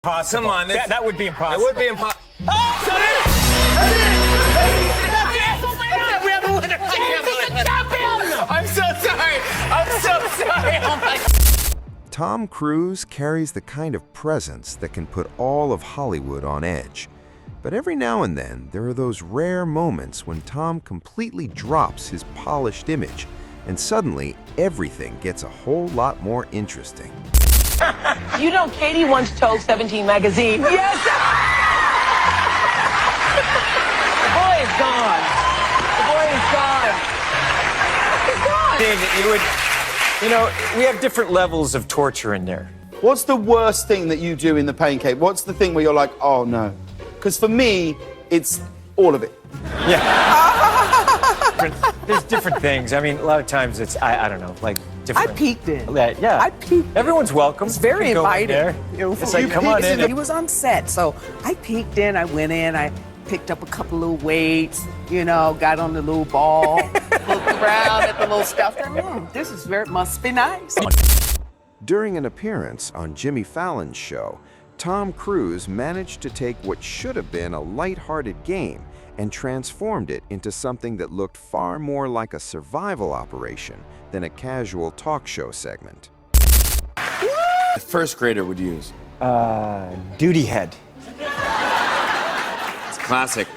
Possible. Come on, that would be impossible. It would be impossible. Oh, We have a winner. I'm so sorry. I'm so sorry. Oh my God. Tom Cruise carries the kind of presence that can put all of Hollywood on edge. But every now and then, there are those rare moments when Tom completely drops his polished image, and suddenly everything gets a whole lot more interesting. You know, Katie once told 17 magazine, yes! The boy is gone. The boy is gone. He's gone. You know, we have different levels of torture in there. What's the worst thing that you do in the pain cave? What's the thing where you're like, oh no? Because for me, it's all of it. There's different things. I mean, a lot of times it's, I don't know, like different. I peeked in. Yeah. I peeked. Everyone's welcome. It's very You can go in inviting. there. It's like, come on in. He was on set, so I peeked in. I went in. I picked up a couple little weights, you know, got on the little ball, looked around at the little stuff. This is must be nice. During an appearance on Jimmy Fallon's show, Tom Cruise managed to take what should have been a lighthearted game and transformed it into something that looked far more like a survival operation than a casual talk show segment. A first grader would use. Duty head. It's classic.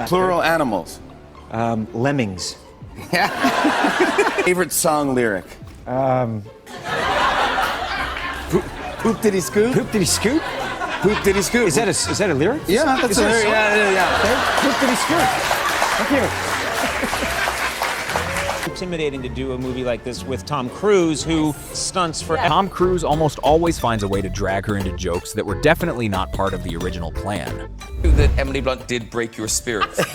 Plural animals. Lemmings. Favorite song lyric. Poop diddy scoop? Poop diddy scoop? Poop diddy scoop. Is that a lyric? Yeah, that's a lyric. Yeah. Poop diddy scoop. Okay. Intimidating to do a movie like this with Tom Cruise, who stunts for. Tom Cruise almost always finds a way to drag her into jokes that were definitely not part of the original plan. That Emily Blunt did break your spirit. It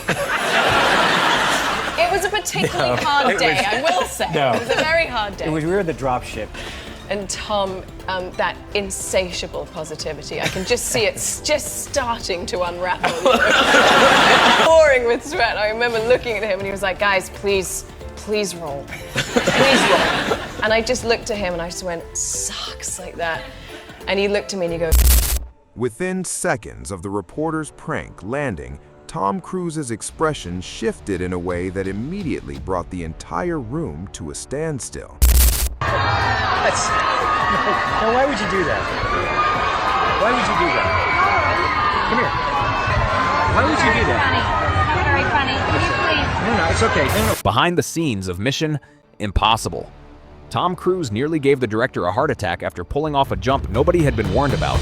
was a particularly hard day, I will say. No. It was a very hard day. We were the drop ship. And Tom, that insatiable positivity, I can just see it just starting to unravel. Pouring with sweat. I remember looking at him and he was like, guys, please roll. Please roll. And I just looked at him and I just went, sucks, like that. And he looked at me and he goes. Within seconds of the reporter's prank landing, Tom Cruise's expression shifted in a way that immediately brought the entire room to a standstill. No, why would you do that? Why would you do that? Come here. Why would you do that? Very funny. Can you please? No, it's okay. No. Behind the scenes of Mission Impossible, Tom Cruise nearly gave the director a heart attack after pulling off a jump nobody had been warned about.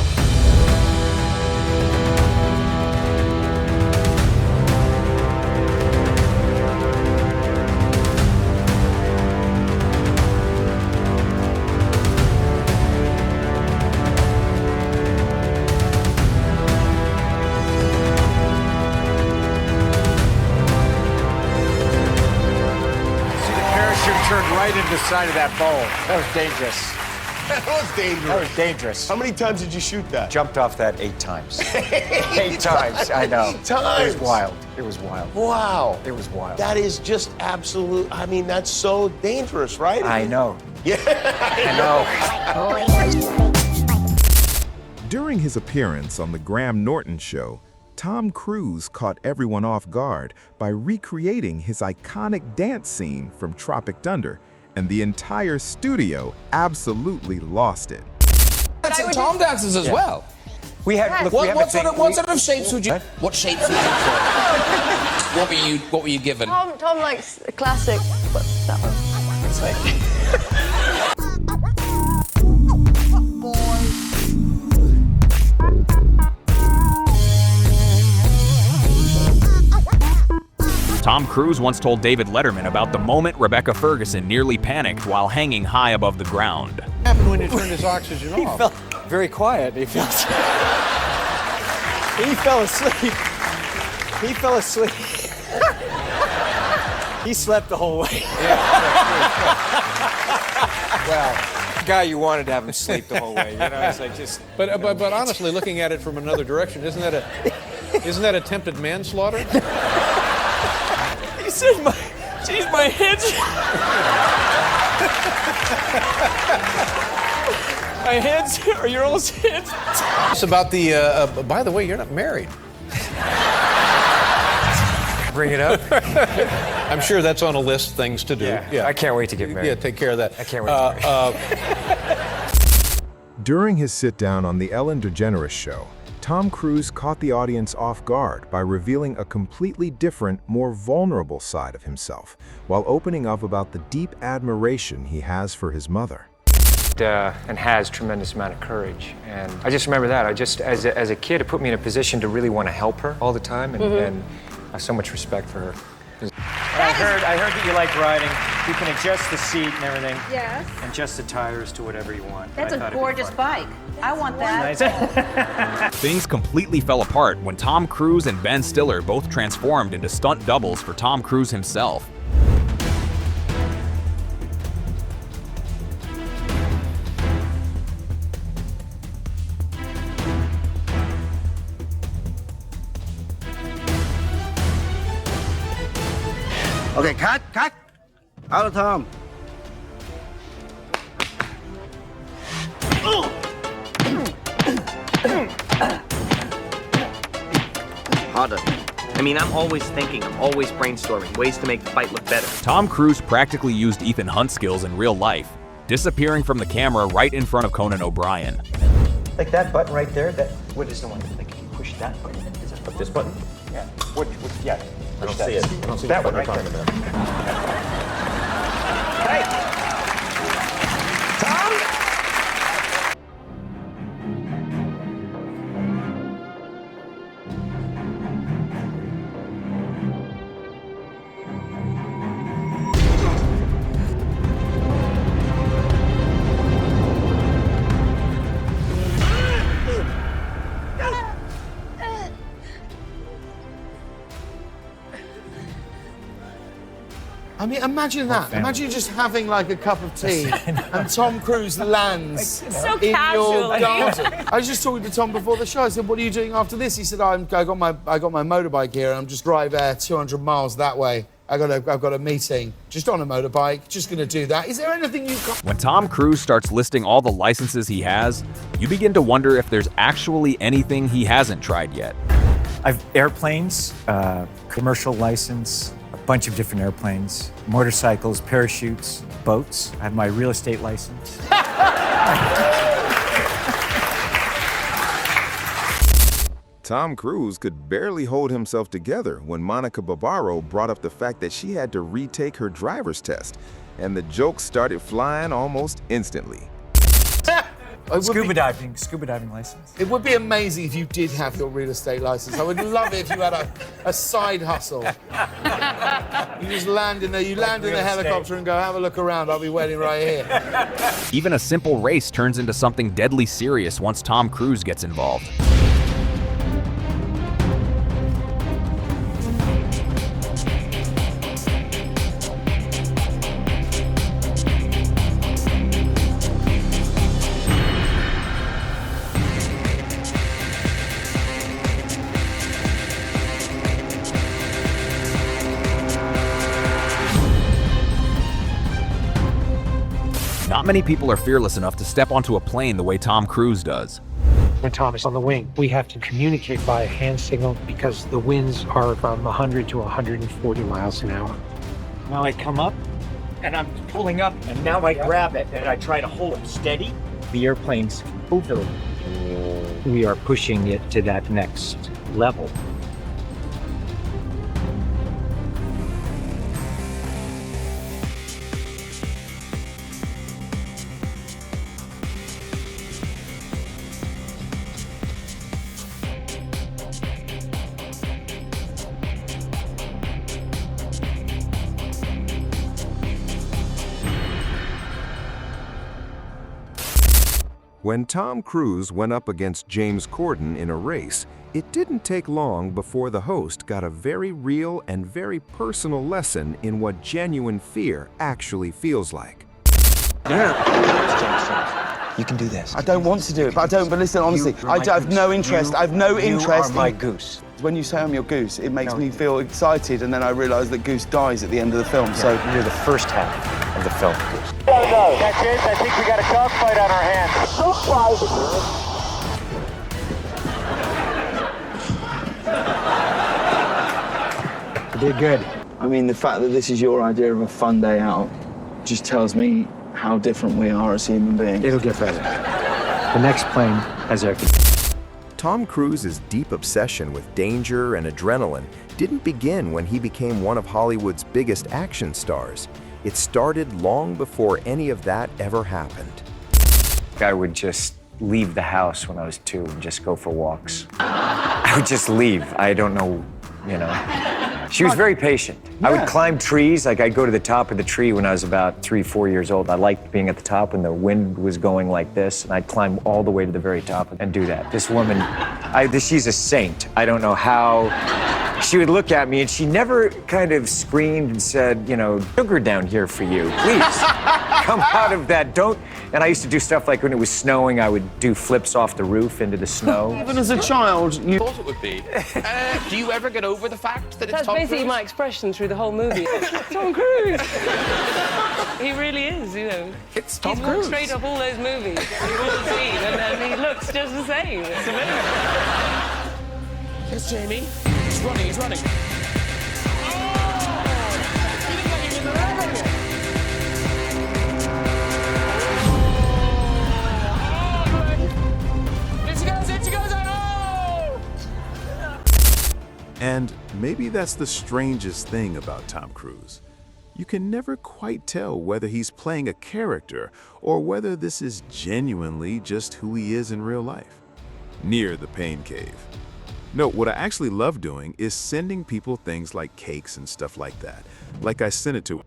Turned right into the side of that bowl. That was dangerous. That was dangerous. That was dangerous. How many times did you shoot that? Jumped off that 8 times. 8 times, I know. 8 times. It was wild. It was wild. Wow. It was wild. That is just absolute. I mean, that's so dangerous, right? I know. Yeah. I know. During his appearance on The Graham Norton Show, Tom Cruise caught everyone off guard by recreating his iconic dance scene from Tropic Thunder, and the entire studio absolutely lost it. Tom dances as well. We had. Look, What sort of shapes would you? What shapes would you What were you given? Tom likes a classic. What's that one? It's like. Tom Cruise once told David Letterman about the moment Rebecca Ferguson nearly panicked while hanging high above the ground. What happened when you turned his oxygen off? He felt very quiet. He fell asleep. He fell asleep. He slept the whole way. Well, guy you wanted to have him sleep the whole way. You know, it's like just. But honestly, looking at it from another direction, isn't that attempted manslaughter? He said, my head's. My head's, are your old heads? It's about the, by the way, you're not married. Bring it up. I'm sure that's on a list of things to do. Yeah. I can't wait to get married. Yeah, take care of that. I can't wait to get married. During his sit-down on The Ellen DeGeneres Show, Tom Cruise caught the audience off guard by revealing a completely different, more vulnerable side of himself, while opening up about the deep admiration he has for his mother. And has tremendous amount of courage. And I just remember that. I just, as a kid, it put me in a position to really want to help her all the time, and I have so much respect for her. I heard that you like riding. You can adjust the seat and everything. Yes. And adjust the tires to whatever you want. That's a gorgeous bike. I want that. Things completely fell apart when Tom Cruise and Ben Stiller both transformed into stunt doubles for Tom Cruise himself. Okay, cut. Out of Tom. Harder. I mean, I'm always thinking, I'm always brainstorming ways to make the fight look better. Tom Cruise practically used Ethan Hunt's skills in real life, disappearing from the camera right in front of Conan O'Brien. Like that button right there, what is the one? Like you push that button. Is it this button? Yeah. Yeah. I don't see it. I don't see that one right there. Hey! Tom? I mean, imagine that. Imagine just having like a cup of tea and Tom Cruise lands So in casual. your garden. I was just talking to Tom before the show. I said, "What are you doing after this?" He said, I got my motorbike here and I'm just driving 200 miles that way. I've got a meeting just on a motorbike. Just going to do that. Is there anything you got? When Tom Cruise starts listing all the licenses he has, you begin to wonder if there's actually anything he hasn't tried yet. I've airplanes, commercial license, a bunch of different airplanes, motorcycles, parachutes, boats. I have my real estate license. Tom Cruise could barely hold himself together when Monica Barbaro brought up the fact that she had to retake her driver's test, and the jokes started flying almost instantly. Scuba diving license. It would be amazing if you did have your real estate license. I would love it if you had a side hustle. You just land in there, you land in the helicopter and go, have a look around, I'll be waiting right here. Even a simple race turns into something deadly serious once Tom Cruise gets involved. Not many people are fearless enough to step onto a plane the way Tom Cruise does. When Tom is on the wing, we have to communicate by a hand signal because the winds are from 100 to 140 miles an hour. Now I come up, and I'm pulling up, and now I grab it, and I try to hold it steady. The airplane's over. We are pushing it to that next level. When Tom Cruise went up against James Corden in a race, it didn't take long before the host got a very real and very personal lesson in what genuine fear actually feels like. No. You can do this. I don't want to do it, but I don't. But listen, honestly, I have no interest. I have no interest. You are my goose. When you say I'm your goose, it makes me feel excited, and then I realise that Goose dies at the end of the film. So You're the first half of the film, Goose. No, that's it. I think we got a dogfight on our hands. You did good. I mean, the fact that this is your idea of a fun day out just tells me how different we are as human beings. It'll get better. The next plane has air conditioning. Tom Cruise's deep obsession with danger and adrenaline didn't begin when he became one of Hollywood's biggest action stars. It started long before any of that ever happened. I would just leave the house when I was 2 and just go for walks. I would just leave. I don't know, you know. She was very patient. I would climb trees. Like, I'd go to the top of the tree when I was about 3, 4 years old. I liked being at the top when the wind was going like this, and I'd climb all the way to the very top and do that. This woman, she's a saint. I don't know how. She would look at me, and she never kind of screamed and said, you know, sugar down here for you. Please, come out of that. Don't. And I used to do stuff like when it was snowing, I would do flips off the roof into the snow. Even as a child, you thought it would be. Do you ever get over the fact that it's That's Tom basically Cruise? my expression through the whole movie. Tom Cruise. He really is, you know. It's Tom He's Cruise. walked straight up all those movies you've all seen, and then he looks just the same. It's amazing. Here's Jamie. He's running, he's running. And maybe that's the strangest thing about Tom Cruise. You can never quite tell whether he's playing a character or whether this is genuinely just who he is in real life. Near the Pain Cave. No, what I actually love doing is sending people things like cakes and stuff like that. Like I sent it to him.